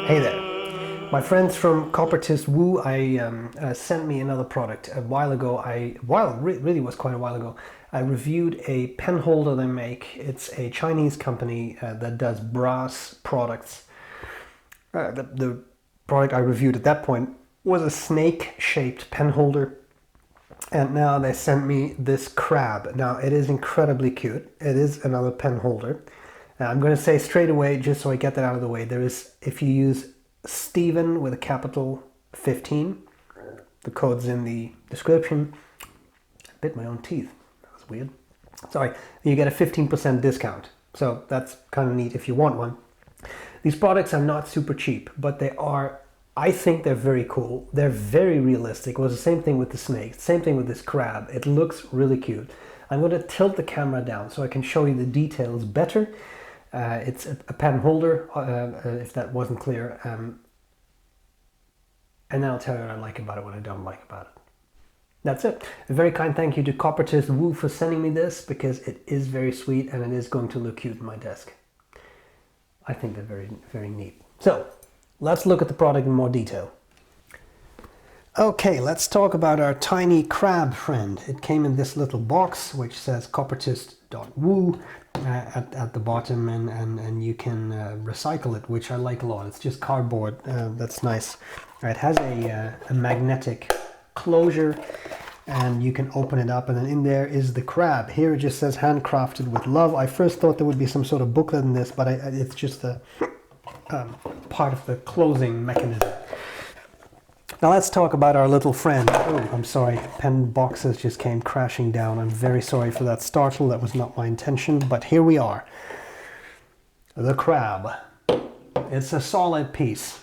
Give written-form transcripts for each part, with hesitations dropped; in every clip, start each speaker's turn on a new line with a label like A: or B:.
A: Hey there. My friends from Coppertist.wu sent me another product a while ago. Really was quite a while ago. I reviewed a pen holder they make. It's a Chinese company that does brass products. The product I reviewed at that point was a snake-shaped pen holder. And now they sent me this crab. Now it is incredibly cute. It is another pen holder. I'm going to say straight away, just so I get that out of the way, there is, if you use Stephen with a capital 15, the code's in the description. I bit my own teeth. That was weird. Sorry. You get a 15% discount. So that's kind of neat if you want one. These products are not super cheap, but they are, I think they're very cool. They're very realistic. It was the same thing with the snake, same thing with this crab. It looks really cute. I'm going to tilt the camera down so I can show you the details better. It's a pen holder, if that wasn't clear. And then I'll tell you what I like about it, what I don't like about it. That's it. A very kind thank you to Coppertist.wu for sending me this, because it is very sweet and it is going to look cute on my desk. I think they're very, very neat. So, let's look at the product in more detail. Okay, let's talk about our tiny crab friend. It came in this little box which says Coppertist.wu at the bottom, and you can recycle it, which I like a lot. It's just cardboard. That's nice. It has a magnetic closure, and you can open it up, and then in there is the crab. Here it just says handcrafted with love. I first thought there would be some sort of booklet in this, but it's just a part of the closing mechanism. Now let's talk about our little friend. Oh, I'm sorry, pen boxes just came crashing down. I'm very sorry for that startle. That was not my intention, but here we are. The crab. It's a solid piece.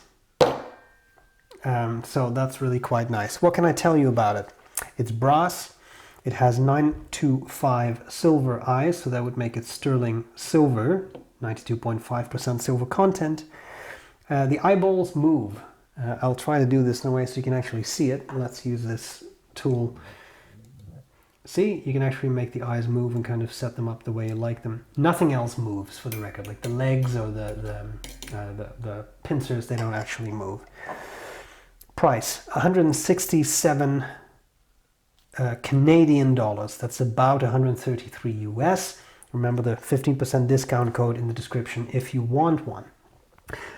A: So that's really quite nice. What can I tell you about it? It's brass. It has 925 silver eyes, so that would make it sterling silver, 92.5% silver content. The eyeballs move. I'll try to do this in a way so you can actually see it. Let's use this tool. See, you can actually make the eyes move and kind of set them up the way you like them. Nothing else moves, for the record, like the legs or the pincers, they don't actually move. Price, 167 Canadian dollars. That's about 133 US. Remember the 15% discount code in the description if you want one.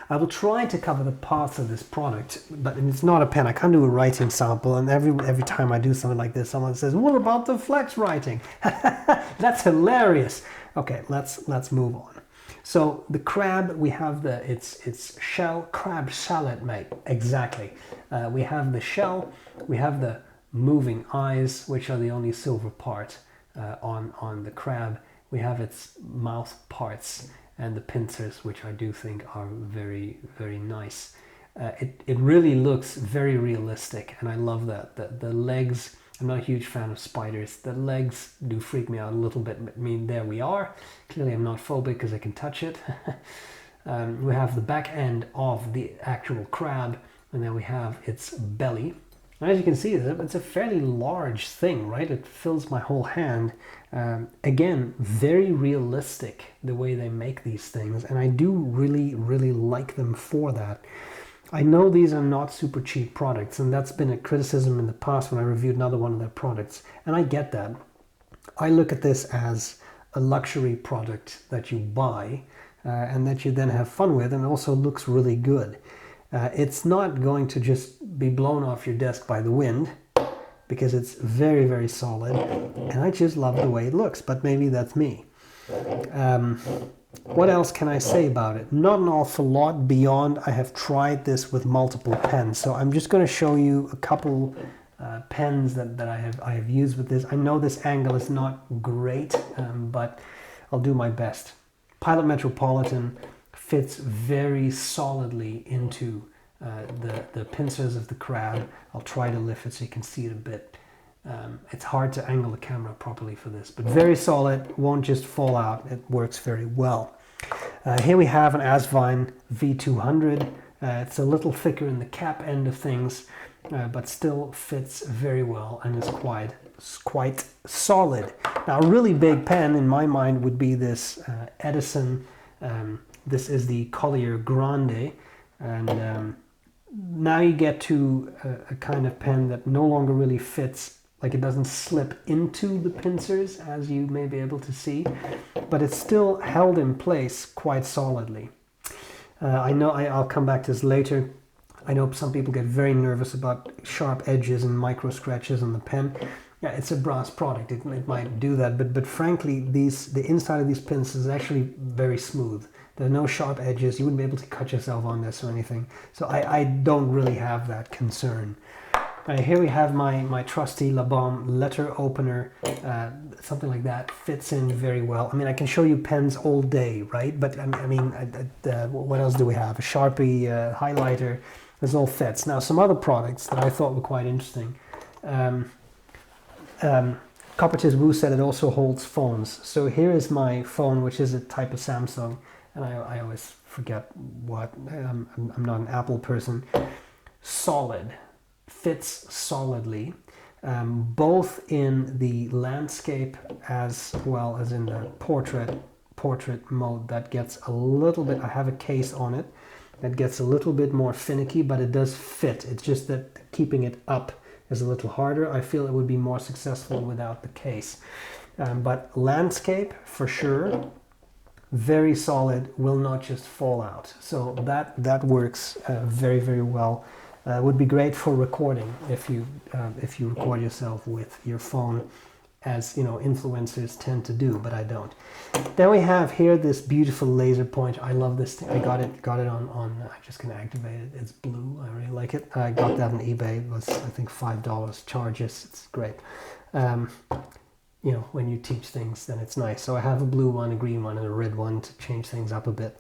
A: I will try to cover the parts of this product, but it's not a pen. I can't do a writing sample, and every time I do something like this, someone says, "What about the flex writing?" That's hilarious. Okay, let's move on. So the crab, we have it's shell crab salad, mate. Exactly. We have the shell. We have the moving eyes, which are the only silver part on the crab. We have its mouth parts and the pincers, which I do think are very, very nice. It really looks very realistic, and I love that. The legs, I'm not a huge fan of spiders. The legs do freak me out a little bit. I mean, there we are. Clearly I'm not phobic because I can touch it. We have the back end of the actual crab, and then we have its belly. And as you can see, it's a fairly large thing, right? It fills my whole hand. Again, very realistic the way they make these things, and I do really, really like them for that. I know these are not super cheap products, and that's been a criticism in the past when I reviewed another one of their products, and I get that. I look at this as a luxury product that you buy and that you then have fun with, and also looks really good. It's not going to just be blown off your desk by the wind, because it's very, very solid, and I just love the way it looks, but maybe that's me. What else can I say about it? Not an awful lot beyond I have tried this with multiple pens, so I'm just going to show you a couple pens that I have used with this. I know this angle is not great, but I'll do my best. Pilot Metropolitan fits very solidly into the pincers of the crab. I'll try to lift it so you can see it a bit. It's hard to angle the camera properly for this, but very solid, won't just fall out. It works very well. Here we have an Asvine V200. It's a little thicker in the cap end of things, but still fits very well and is quite solid. Now, a really big pen in my mind would be this Edison. This is the Collier Grande. And now you get to a kind of pen that no longer really fits, like it doesn't slip into the pincers, as you may be able to see, but it's still held in place quite solidly. I know I'll come back to this later. I know some people get very nervous about sharp edges and micro scratches on the pen. Yeah, it's a brass product. It might do that, but frankly, the inside of these pins is actually very smooth. There are no sharp edges. You wouldn't be able to cut yourself on this or anything. So I don't really have that concern. Here we have my trusty La Bombe letter opener. Something like that fits in very well. I mean, I can show you pens all day, right? But I mean, what else do we have? A Sharpie highlighter. This all fits. Now, some other products that I thought were quite interesting. Coppertist.wu said it also holds phones. So here is my phone, which is a type of Samsung, and I always forget what. I'm not an Apple person. Solid. Fits solidly, both in the landscape as well as in the portrait mode. That gets a little bit, I have a case on it, that gets a little bit more finicky, but it does fit. It's just that keeping it up is a little harder. I feel it would be more successful without the case. But landscape, for sure, very solid, will not just fall out. So that works very, very well. Would be great for recording if you record yourself with your phone, as you know influencers tend to do, but I don't. Then we have here this beautiful laser pointer. I love this thing. I got it on. I'm just gonna activate it. It's blue. I really like it. I got that on eBay. It was I think $5 charges. It's great. You know, when you teach things, then it's nice. So I have a blue one, a green one, and a red one to change things up a bit.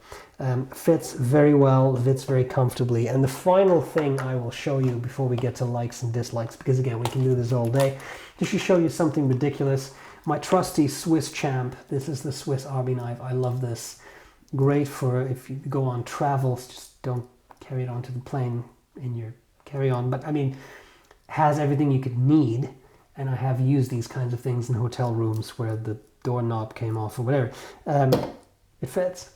A: Fits very well, fits very comfortably. And the final thing I will show you before we get to likes and dislikes, because again, we can do this all day, just to show you something ridiculous. My trusty Swiss Champ. This is the Swiss Army knife. I love this. Great for if you go on travels, just don't carry it onto the plane in your carry-on. But I mean, has everything you could need. And I have used these kinds of things in hotel rooms where the doorknob came off or whatever. It fits.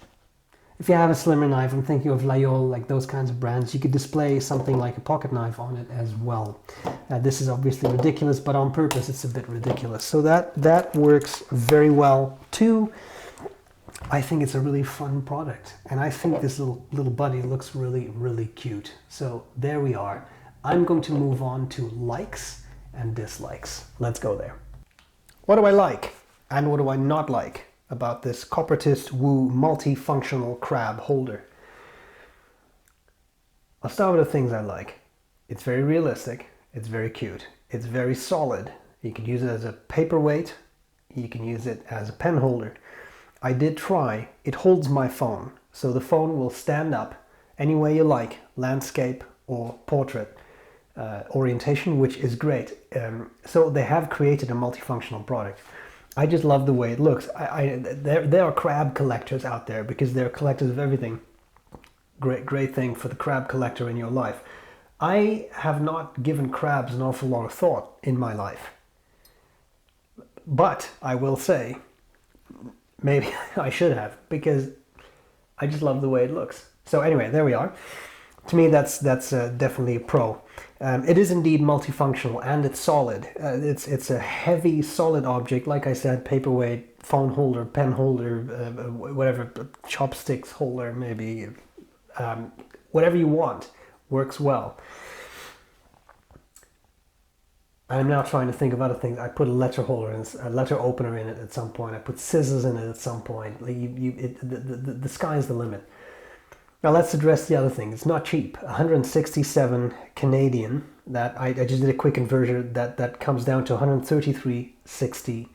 A: If you have a slimmer knife, I'm thinking of Layol, like those kinds of brands, you could display something like a pocket knife on it as well. This is obviously ridiculous, but on purpose it's a bit ridiculous. So that works very well too. I think it's a really fun product. And I think this little buddy looks really, really cute. So there we are. I'm going to move on to likes and dislikes. Let's go there. What do I like and what do I not like about this Coppertist.wu multifunctional crab holder? I'll start with the things I like. It's very realistic. It's very cute. It's very solid. You can use it as a paperweight. You can use it as a pen holder. I did try. It holds my phone. So the phone will stand up any way you like, landscape or portrait. Orientation, which is great. So they have created a multifunctional product. I just love the way it looks. There are crab collectors out there because they're collectors of everything. Great thing for the crab collector in your life. I have not given crabs an awful lot of thought in my life. But I will say, maybe I should have, because I just love the way it looks. So anyway, there we are. To me, that's definitely a pro. It is indeed multifunctional and it's solid. It's a heavy, solid object. Like I said, paperweight, phone holder, pen holder, whatever, chopsticks holder, maybe. Whatever you want works well. I'm now trying to think of other things. I put a letter holder and a letter opener in it at some point. I put scissors in it at some point. The sky's the limit. Now let's address the other thing. It's not cheap. 167 Canadian. That I just did a quick conversion. That comes down to 133.60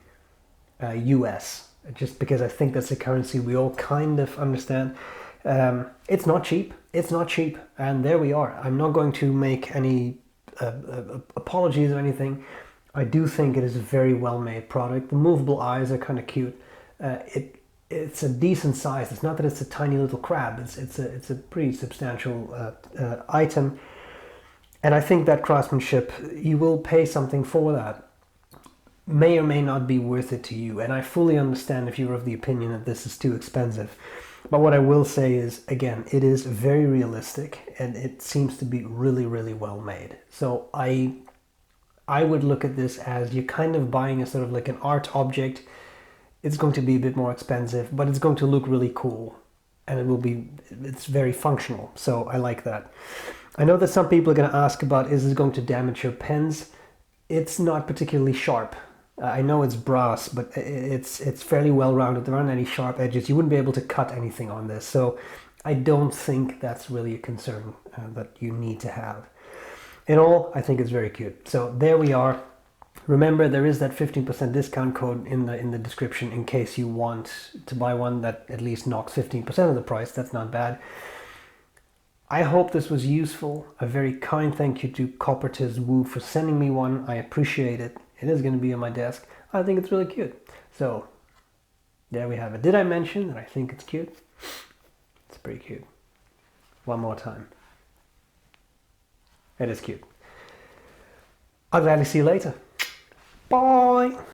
A: US. Just because I think that's a currency we all kind of understand. It's not cheap. It's not cheap. And there we are. I'm not going to make any apologies or anything. I do think it is a very well-made product. The movable eyes are kind of cute. It's a decent size. It's not that it's a tiny little crab. It's a pretty substantial item, and I think that craftsmanship, you will pay something for that. May or may not be worth it to you, and I fully understand if you're of the opinion that this is too expensive. But what I will say is, again, it is very realistic and it seems to be really, really well made. So I would look at this as you're kind of buying a sort of like an art object. It's going to be a bit more expensive, but it's going to look really cool and it's very functional. So I like that. I know that some people are going to ask about, is this going to damage your pens? It's not particularly sharp. I know it's brass, but it's fairly well rounded. There aren't any sharp edges. You wouldn't be able to cut anything on this. So I don't think that's really a concern that you need to have. In all, I think it's very cute. So there we are. Remember, there is that 15% discount code in the description in case you want to buy one that at least knocks 15% of the price. That's not bad. I hope this was useful. A very kind thank you to Coppertist.wu for sending me one. I appreciate it. It is going to be on my desk. I think it's really cute. So there we have it. Did I mention that I think it's cute? It's pretty cute. One more time. It is cute. I'll gladly see you later. Bye!